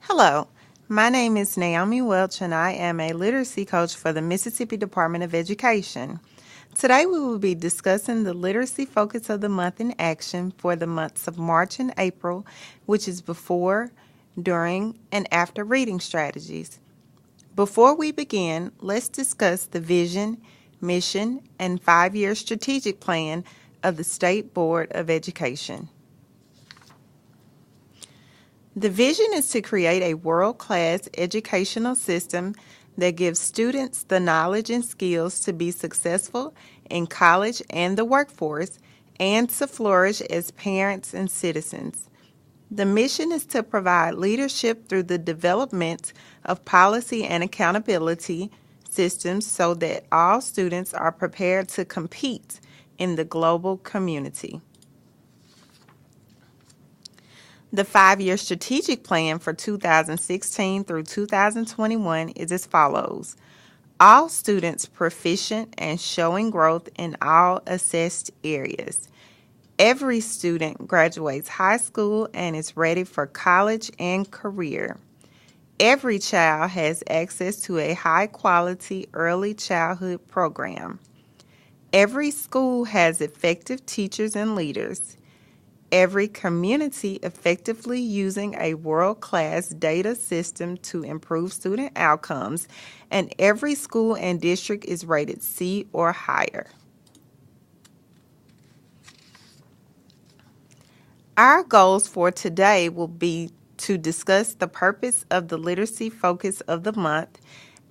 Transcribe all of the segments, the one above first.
Hello, my name is Naomi Welch and I am a literacy coach for the Mississippi Department of Education. Today we will be discussing the literacy focus of the month in action for the months of March and April, which is before, during, and after reading strategies. Before we begin, let's discuss the vision, mission, and 5-year strategic plan of the State Board of Education. The vision is to create a world-class educational system that gives students the knowledge and skills to be successful in college and the workforce and to flourish as parents and citizens. The mission is to provide leadership through the development of policy and accountability systems so that all students are prepared to compete in the global community. The 5-year strategic plan for 2016 through 2021 is as follows. All students proficient and showing growth in all assessed areas. Every student graduates high school and is ready for college and career. Every child has access to a high-quality early childhood program. Every school has effective teachers and leaders. Every community effectively using a world-class data system to improve student outcomes, and every school and district is rated C or higher. Our goals for today will be to discuss the purpose of the literacy focus of the month,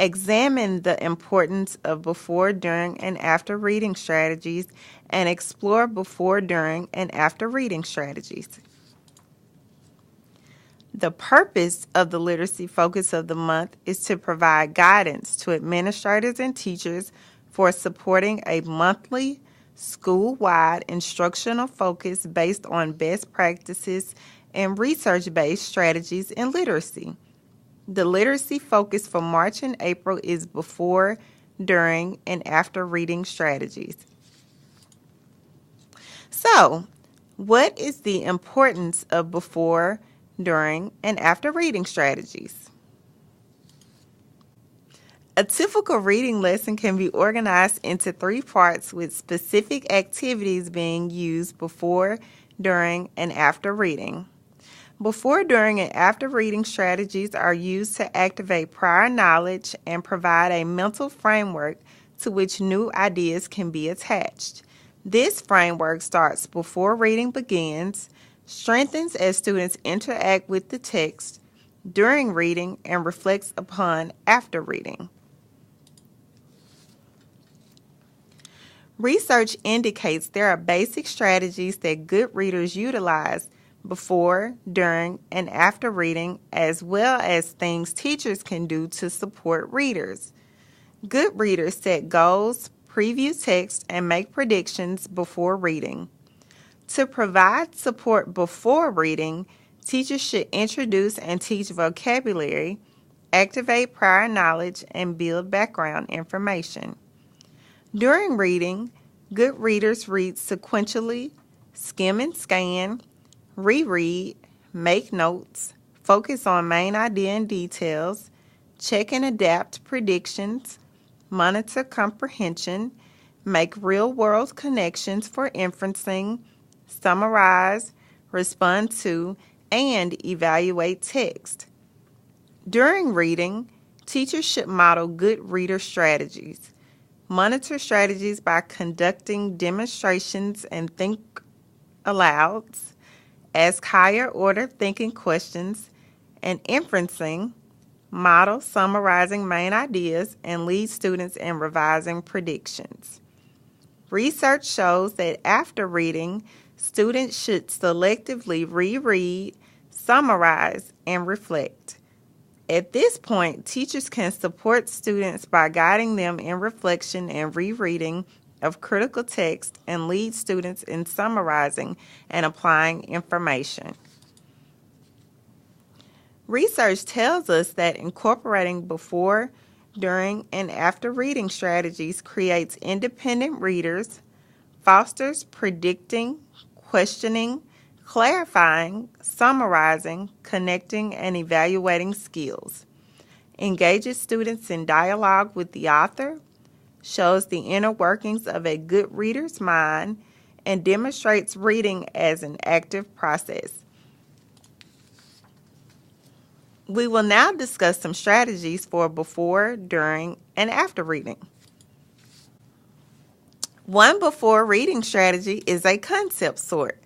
examine the importance of before, during, and after reading strategies, and explore before, during, and after reading strategies. The purpose of the literacy focus of the month is to provide guidance to administrators and teachers for supporting a monthly, school-wide instructional focus based on best practices and research-based strategies in literacy. The literacy focus for March and April is before, during, and after reading strategies. So, what is the importance of before, during, and after reading strategies? A typical reading lesson can be organized into 3 parts with specific activities being used before, during, and after reading. Before, during, and after reading strategies are used to activate prior knowledge and provide a mental framework to which new ideas can be attached. This framework starts before reading begins, strengthens as students interact with the text during reading, and reflects upon after reading. Research indicates there are basic strategies that good readers utilize before, during, and after reading, as well as things teachers can do to support readers. Good readers set goals, preview text, and make predictions before reading. To provide support before reading, teachers should introduce and teach vocabulary, activate prior knowledge, and build background information. During reading, good readers read sequentially, skim and scan, reread, make notes, focus on main idea and details, check and adapt predictions, monitor comprehension, make real-world connections for inferencing, summarize, respond to, and evaluate text. During reading, teachers should model good reader strategies. Monitor strategies by conducting demonstrations and think alouds, ask higher order thinking questions, and inferencing, model summarizing main ideas, and lead students in revising predictions. Research shows that after reading, students should selectively reread, summarize, and reflect. At this point, teachers can support students by guiding them in reflection and rereading of critical text and lead students in summarizing and applying information. Research tells us that incorporating before, during, and after reading strategies creates independent readers, fosters predicting, questioning, clarifying, summarizing, connecting, and evaluating skills, engages students in dialogue with the author, shows the inner workings of a good reader's mind, and demonstrates reading as an active process. We will now discuss some strategies for before, during, and after reading. One before reading strategy is a concept sort.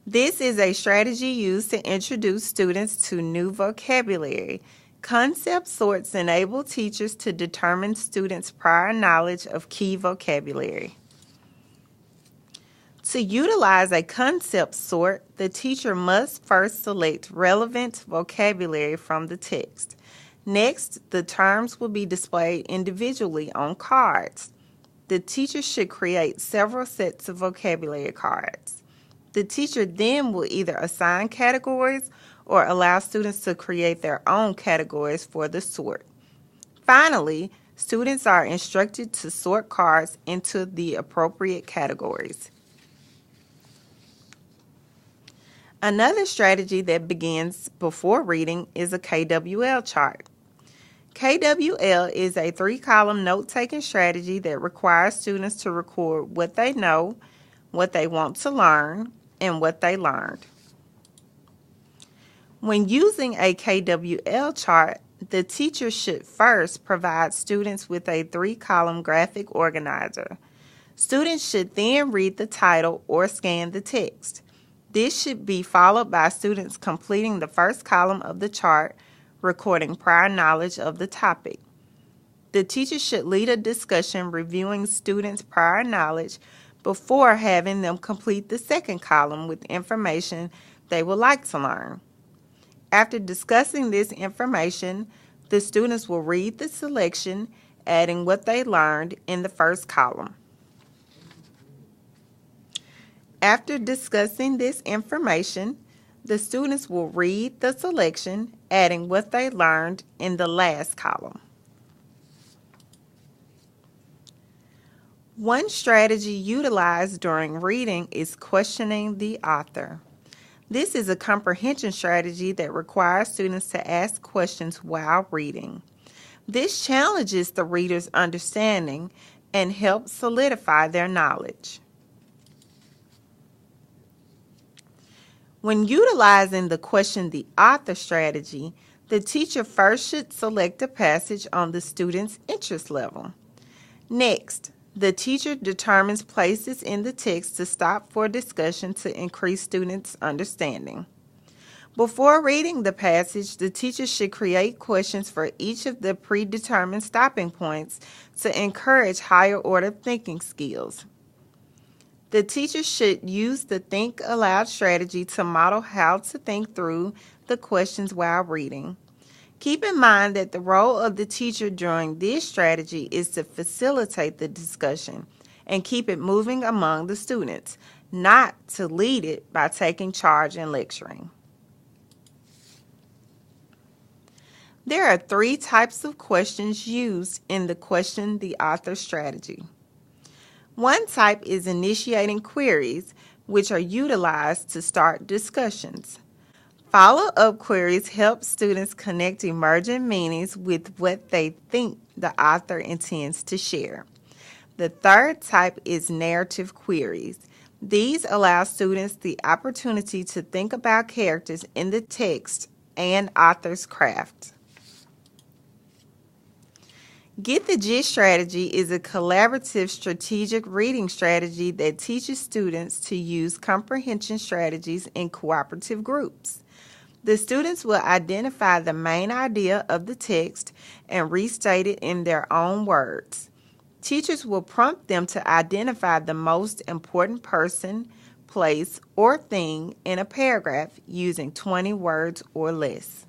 This is a strategy used to introduce students to new vocabulary. Concept sorts enable teachers to determine students' prior knowledge of key vocabulary. To utilize a concept sort, the teacher must first select relevant vocabulary from the text. Next, the terms will be displayed individually on cards. The teacher should create several sets of vocabulary cards. The teacher then will either assign categories or allow students to create their own categories for the sort. Finally, students are instructed to sort cards into the appropriate categories. Another strategy that begins before reading is a KWL chart. KWL is a 3-column note-taking strategy that requires students to record what they know, what they want to learn, and what they learned. When using a KWL chart, the teacher should first provide students with a 3-column graphic organizer. Students should then read the title or scan the text. This should be followed by students completing the first column of the chart, recording prior knowledge of the topic. The teacher should lead a discussion reviewing students' prior knowledge before having them complete the second column with information they would like to learn. After discussing this information, the students will read the selection, adding what they learned in the first column. After discussing this information, the students will read the selection, adding what they learned in the last column. One strategy utilized during reading is questioning the author. This is a comprehension strategy that requires students to ask questions while reading. This challenges the reader's understanding and helps solidify their knowledge. When utilizing the question the author strategy, the teacher first should select a passage on the student's interest level. Next, the teacher determines places in the text to stop for discussion to increase students' understanding. Before reading the passage, the teacher should create questions for each of the predetermined stopping points to encourage higher order thinking skills. The teacher should use the think aloud strategy to model how to think through the questions while reading. Keep in mind that the role of the teacher during this strategy is to facilitate the discussion and keep it moving among the students, not to lead it by taking charge and lecturing. There are 3 types of questions used in the question the author strategy. One type is initiating queries, which are utilized to start discussions. Follow-up queries help students connect emergent meanings with what they think the author intends to share. The third type is narrative queries. These allow students the opportunity to think about characters in the text and author's craft. Get the Gist strategy is a collaborative strategic reading strategy that teaches students to use comprehension strategies in cooperative groups. The students will identify the main idea of the text and restate it in their own words. Teachers will prompt them to identify the most important person, place, or thing in a paragraph using 20 words or less.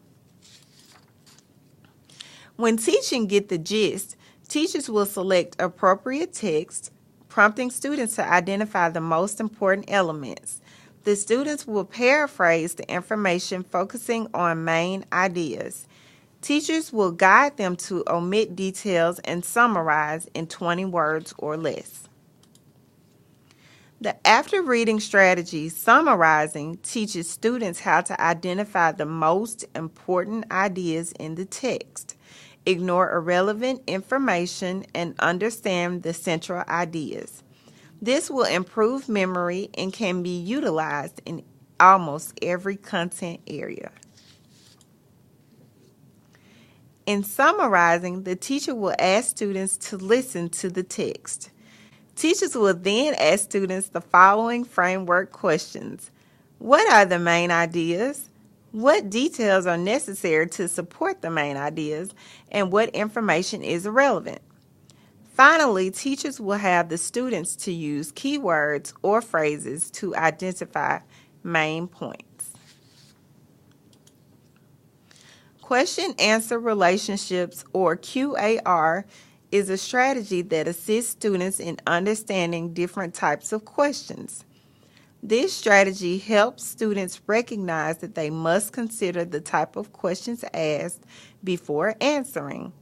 When teaching Get the Gist, teachers will select appropriate text, prompting students to identify the most important elements. The students will paraphrase the information focusing on main ideas. Teachers will guide them to omit details and summarize in 20 words or less. The after reading strategy summarizing teaches students how to identify the most important ideas in the text, ignore irrelevant information, and understand the central ideas. This will improve memory and can be utilized in almost every content area. In summarizing, the teacher will ask students to listen to the text. Teachers will then ask students the following framework questions. What are the main ideas? What details are necessary to support the main ideas? And what information is relevant? Finally, teachers will have the students to use keywords or phrases to identify main points. Question-answer relationships, or QAR, is a strategy that assists students in understanding different types of questions. This strategy helps students recognize that they must consider the type of questions asked before answering.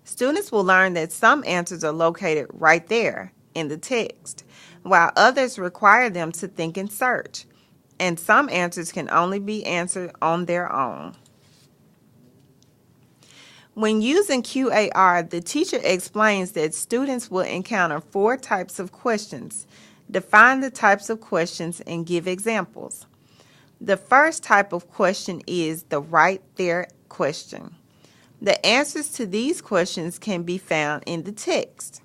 Students will learn that some answers are located right there in the text, while others require them to think and search, and some answers can only be answered on their own. When using QAR, the teacher explains that students will encounter 4 types of questions. Define the types of questions and give examples. The first type of question is the right there question. The answers to these questions can be found in the text.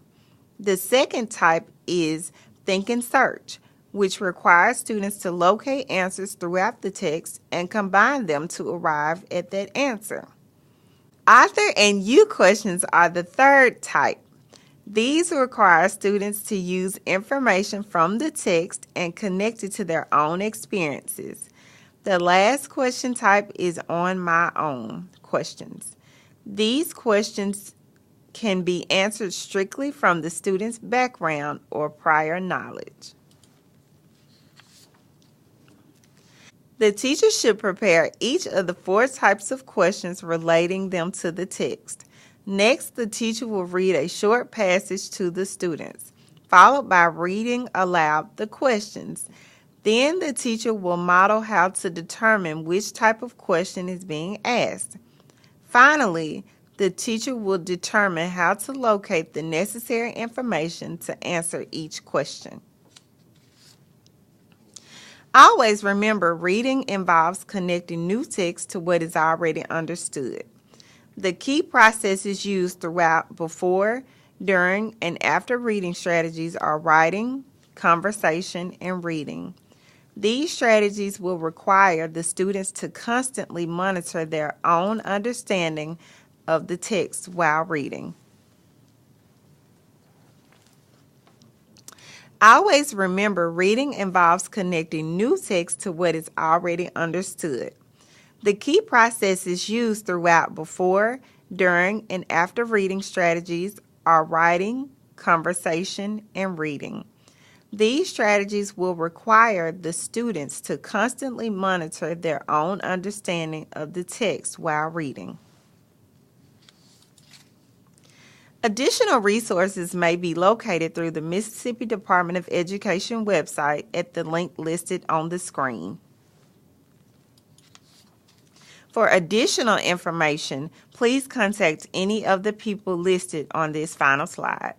The second type is think and search, which requires students to locate answers throughout the text and combine them to arrive at that answer. Author and you questions are the third type. These require students to use information from the text and connect it to their own experiences. The last question type is on my own questions. These questions can be answered strictly from the student's background or prior knowledge. The teacher should prepare each of the 4 types of questions relating them to the text. Next, the teacher will read a short passage to the students, followed by reading aloud the questions. Then the teacher will model how to determine which type of question is being asked. Finally, the teacher will determine how to locate the necessary information to answer each question. Always remember, reading involves connecting new text to what is already understood. The key processes used throughout before, during, and after reading strategies are writing, conversation, and reading. These strategies will require the students to constantly monitor their own understanding of the text while reading. Always remember, reading involves connecting new text to what is already understood. The key processes used throughout before, during, and after reading strategies are writing, conversation, and reading. These strategies will require the students to constantly monitor their own understanding of the text while reading. Additional resources may be located through the Mississippi Department of Education website at the link listed on the screen. For additional information, please contact any of the people listed on this final slide.